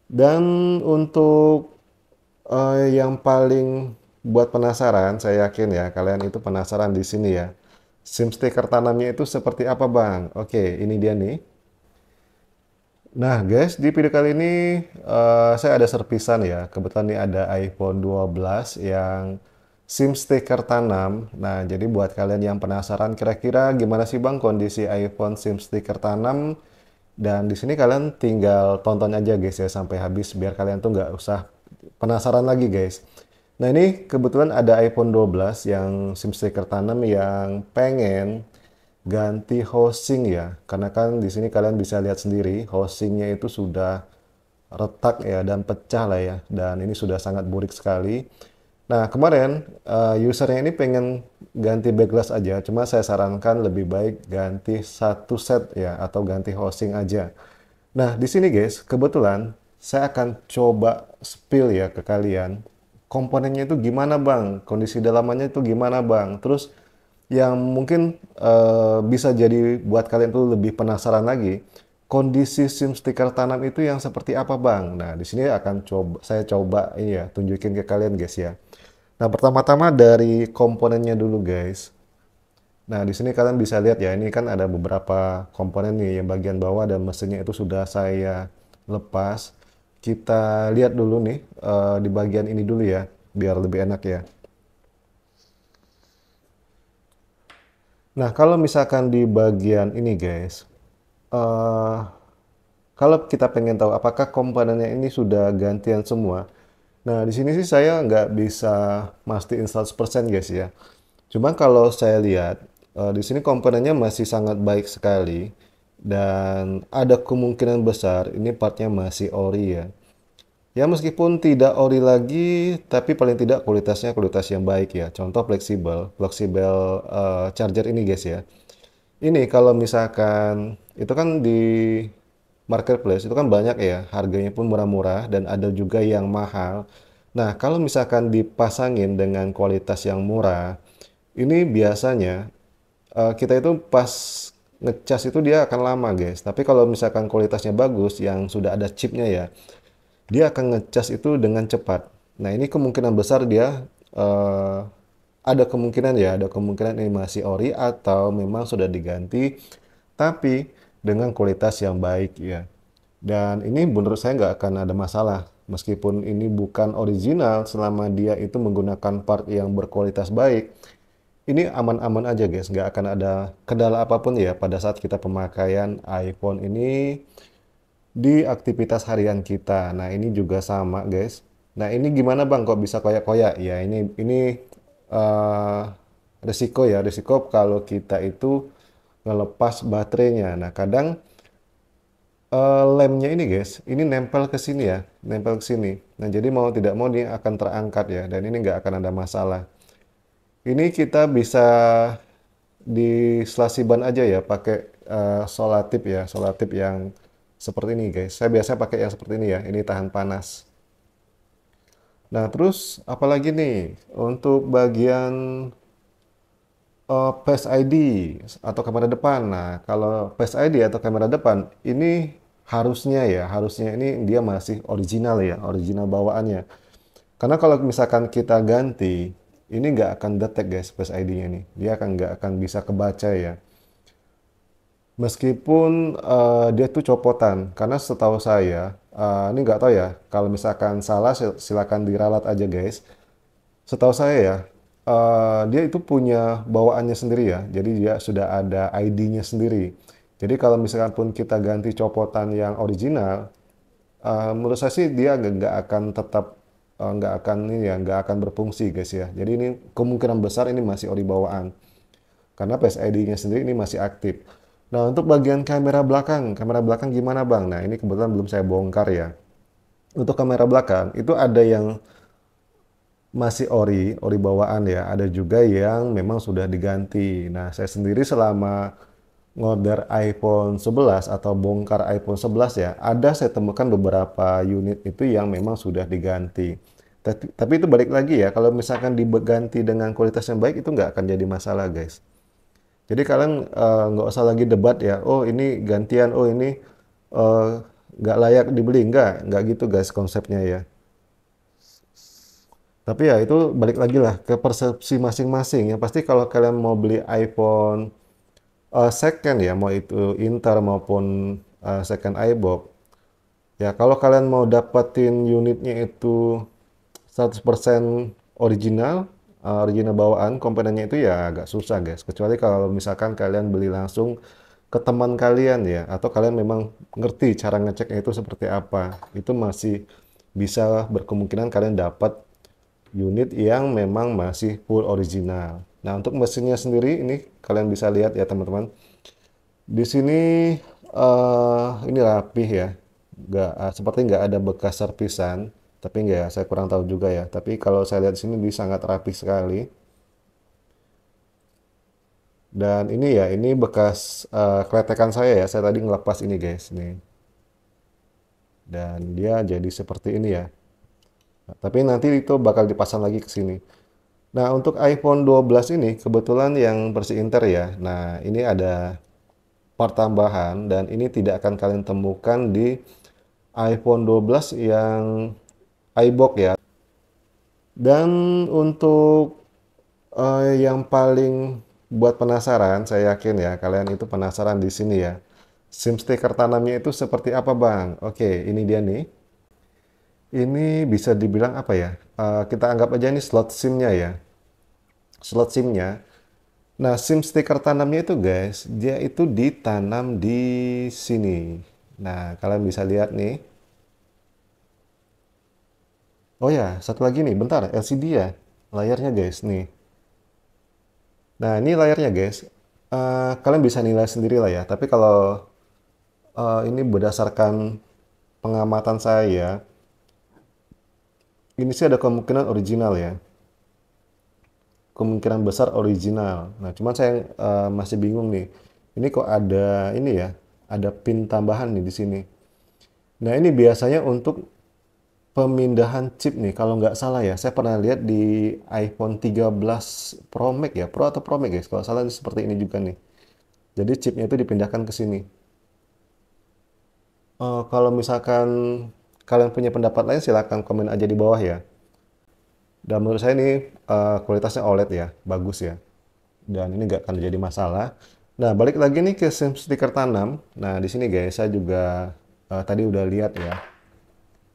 Dan untuk yang paling buat penasaran, saya yakin ya kalian itu penasaran di sini ya. SIM stiker tanamnya itu seperti apa, Bang? Oke, ini dia nih. Nah, guys, di video kali ini saya ada servisan ya. Kebetulan ini ada iPhone 12 yang SIM stiker tanam. Nah, jadi buat kalian yang penasaran kira-kira gimana sih Bang kondisi iPhone SIM stiker tanam, dan di sini kalian tinggal tonton aja guys ya sampai habis biar kalian tuh nggak usah penasaran lagi guys. Nah, ini kebetulan ada iPhone 12 yang SIM stiker tanam yang pengen ganti housing ya. Karena kan di sini kalian bisa lihat sendiri housingnya itu sudah retak ya dan pecah lah ya. Dan ini sudah sangat burik sekali. Nah, kemarin usernya ini pengen ganti backlash aja, cuma saya sarankan lebih baik ganti satu set ya atau ganti housing aja. Nah, di sini guys, kebetulan saya akan coba spill ya ke kalian. Komponennya itu gimana Bang? Kondisi dalamannya itu gimana Bang? Terus yang mungkin bisa jadi buat kalian tuh lebih penasaran lagi, kondisi SIM stiker tanam itu yang seperti apa Bang? Nah, di sini akan saya coba ini ya, tunjukin ke kalian guys ya. Nah, pertama-tama dari komponennya dulu guys. Nah, di sini kalian bisa lihat ya, ini kan ada beberapa komponen nih yang bagian bawah dan mesinnya itu sudah saya lepas. Kita lihat dulu nih di bagian ini dulu ya, biar lebih enak ya. Nah, kalau misalkan di bagian ini guys, eh kalau kita pengen tahu apakah komponennya ini sudah gantian semua. Nah, di sini sih saya nggak bisa mastiin 100% guys ya. Cuma kalau saya lihat di sini komponennya masih sangat baik sekali dan ada kemungkinan besar ini partnya masih ori ya. Ya meskipun tidak ori lagi, tapi paling tidak kualitasnya kualitas yang baik ya. Contoh fleksibel, fleksibel charger ini guys ya. Ini kalau misalkan itu kan di marketplace itu kan banyak ya, harganya pun murah-murah dan ada juga yang mahal. Nah, kalau misalkan dipasangin dengan kualitas yang murah, ini biasanya kita itu pas ngecas itu dia akan lama, guys. Tapi kalau misalkan kualitasnya bagus yang sudah ada chipnya ya, dia akan ngecas itu dengan cepat. Nah, ini kemungkinan besar dia ada kemungkinan ya, ada kemungkinan ini masih ori atau memang sudah diganti, tapi dengan kualitas yang baik ya. Dan ini menurut saya nggak akan ada masalah. Meskipun ini bukan original, selama dia itu menggunakan part yang berkualitas baik, ini aman-aman aja guys. Nggak akan ada kendala apapun ya pada saat kita pemakaian iPhone ini di aktivitas harian kita. Nah, ini juga sama guys. Nah, ini gimana Bang kok bisa koyak-koyak? Ya, ini eh, risiko ya, risiko kalau kita itu ngelepas baterainya. Nah, kadang lemnya ini guys, ini nempel ke sini ya, nempel ke sini. Nah, jadi mau tidak mau dia akan terangkat ya, dan ini nggak akan ada masalah. Ini kita bisa di selasiban aja ya, pakai solatip ya, solatip yang seperti ini guys. Saya biasa pakai yang seperti ini ya, ini tahan panas. Nah, terus apalagi nih untuk bagian Face ID atau kamera depan. Nah, kalau Face ID atau kamera depan ini harusnya ya, harusnya ini dia masih original ya, original bawaannya. Karena kalau misalkan kita ganti, ini nggak akan detect guys Face ID-nya nih. Dia nggak akan bisa kebaca ya. Meskipun dia tuh copotan, karena setahu saya, ini nggak tahu ya, kalau misalkan salah silakan diralat aja guys. Setahu saya ya, dia itu punya bawaannya sendiri ya. Jadi dia sudah ada ID-nya sendiri. Jadi kalau misalkan pun kita ganti copotan yang original, menurut saya sih dia nggak akan tetap nggak akan ini ya, nggak akan berfungsi guys ya. Jadi ini kemungkinan besar ini masih ori bawaan. Karena Face ID-nya sendiri ini masih aktif. Nah, untuk bagian kamera belakang gimana Bang? Nah, ini kebetulan belum saya bongkar ya. Untuk kamera belakang itu ada yang masih ori bawaan ya. Ada juga yang memang sudah diganti. Nah, saya sendiri selama ngorder iPhone 11 atau bongkar iPhone 11 ya, ada saya temukan beberapa unit itu yang memang sudah diganti. Tapi itu balik lagi ya, kalau misalkan diganti dengan kualitas yang baik itu nggak akan jadi masalah guys. Jadi kalian nggak usah lagi debat ya, oh ini gantian, oh ini eh, nggak layak dibeli, nggak gitu guys konsepnya ya. Tapi ya itu balik lagi lah ke persepsi masing-masing. Yang pasti kalau kalian mau beli iPhone second ya, mau itu Inter maupun second iBox, ya kalau kalian mau dapetin unitnya itu 100% original, original bawaan, komponennya itu ya agak susah guys. Kecuali kalau misalkan kalian beli langsung ke teman kalian ya, atau kalian memang ngerti cara ngeceknya itu seperti apa. Itu masih bisa berkemungkinan kalian dapat unit yang memang masih full original. Nah, untuk mesinnya sendiri ini kalian bisa lihat ya teman-teman. Di sini ini rapih ya. Seperti nggak ada bekas servisan, tapi nggak ya, saya kurang tahu juga ya. Tapi kalau saya lihat di sini sangat rapih sekali. Dan ini ya, ini bekas kletekan saya ya. Saya tadi ngelepas ini guys, nih. Dan dia jadi seperti ini ya. Nah, tapi nanti itu bakal dipasang lagi ke sini. Nah, untuk iPhone 12 ini kebetulan yang versi Inter ya. Nah, ini ada part tambahan dan ini tidak akan kalian temukan di iPhone 12 yang iBox ya. Dan untuk yang paling buat penasaran, saya yakin ya kalian itu penasaran di sini ya. SIM stiker tanamnya itu seperti apa, Bang? Oke, ini dia nih. Ini bisa dibilang apa ya? Kita anggap aja ini slot SIM-nya ya. Slot SIM-nya. Nah, SIM stiker tanamnya itu guys, dia itu ditanam di sini. Nah, kalian bisa lihat nih. Oh ya, satu lagi nih, bentar, LCD ya. Layarnya guys, nih. Nah, ini layarnya guys. Kalian bisa nilai sendiri lah ya. Tapi kalau ini berdasarkan pengamatan saya, ini sih ada kemungkinan original ya. Kemungkinan besar original. Nah, cuman saya masih bingung nih. Ini kok ada ini ya, ada pin tambahan nih di sini. Nah, ini biasanya untuk pemindahan chip nih. Kalau nggak salah ya, saya pernah lihat di iPhone 13 Pro Max ya, Pro atau Pro Max guys. Kalau salah ini seperti ini juga nih. Jadi chipnya itu dipindahkan ke sini. Kalau misalkan kalian punya pendapat lain, silahkan komen aja di bawah ya. Dan menurut saya ini kualitasnya OLED ya, bagus ya. Dan ini nggak akan jadi masalah. Nah, balik lagi nih ke SIM stiker tanam. Nah, di sini guys, saya juga tadi udah lihat ya.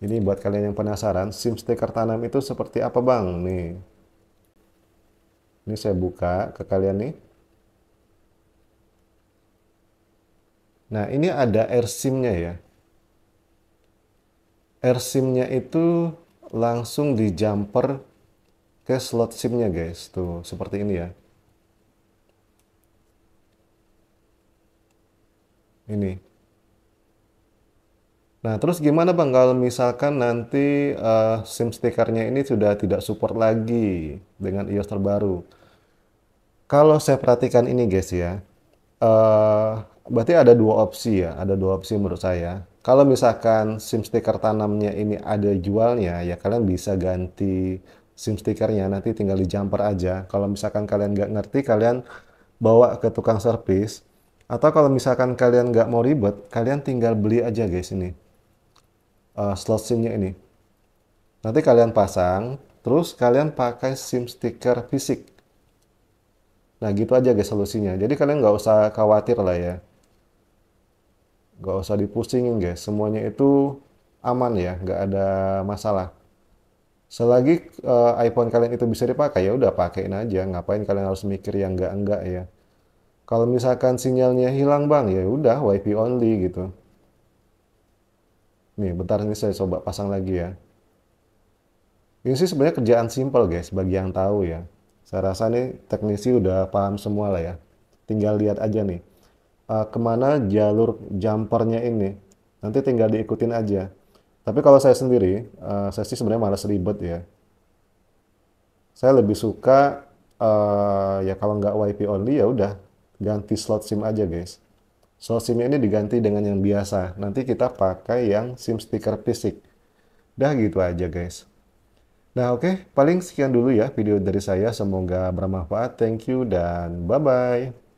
Ini buat kalian yang penasaran, SIM stiker tanam itu seperti apa Bang? Nih, ini saya buka ke kalian nih. Nah, ini ada AirSIM-nya ya. AirSIM-nya itu langsung di jumper ke slot SIM-nya guys. Tuh, seperti ini ya. Ini. Nah, terus gimana Bang kalau misalkan nanti SIM stikernya ini sudah tidak support lagi dengan iOS terbaru? Kalau saya perhatikan ini guys ya, eh berarti ada dua opsi ya, ada dua opsi menurut saya. Kalau misalkan SIM stiker tanamnya ini ada jualnya, ya kalian bisa ganti SIM stikernya, nanti tinggal di jumper aja. Kalau misalkan kalian nggak ngerti, kalian bawa ke tukang servis. Atau kalau misalkan kalian nggak mau ribet, kalian tinggal beli aja guys ini, slot SIM-nya ini. Nanti kalian pasang, terus kalian pakai SIM stiker fisik. Nah gitu aja guys solusinya. Jadi kalian nggak usah khawatir lah ya. Nggak usah dipusingin guys. Semuanya itu aman ya, nggak ada masalah. Selagi iPhone kalian itu bisa dipakai ya udah pakein aja. Ngapain kalian harus mikir yang enggak ya. Kalau misalkan sinyalnya hilang bang, ya udah WiFi only gitu. Nih, bentar ini saya coba pasang lagi ya. Ini sih sebenarnya kerjaan simpel guys, bagi yang tahu ya. Saya rasa nih teknisi udah paham semua lah ya. Tinggal lihat aja nih, kemana jalur jumpernya ini. Nanti tinggal diikutin aja. Tapi kalau saya sendiri, saya sih sebenarnya malas ribet ya. Saya lebih suka ya kalau nggak WiFi only ya udah ganti slot SIM aja guys. Slot SIM ini diganti dengan yang biasa. Nanti kita pakai yang SIM stiker fisik. Dah gitu aja guys. Nah oke, paling sekian dulu ya video dari saya. Semoga bermanfaat. Thank you dan bye-bye.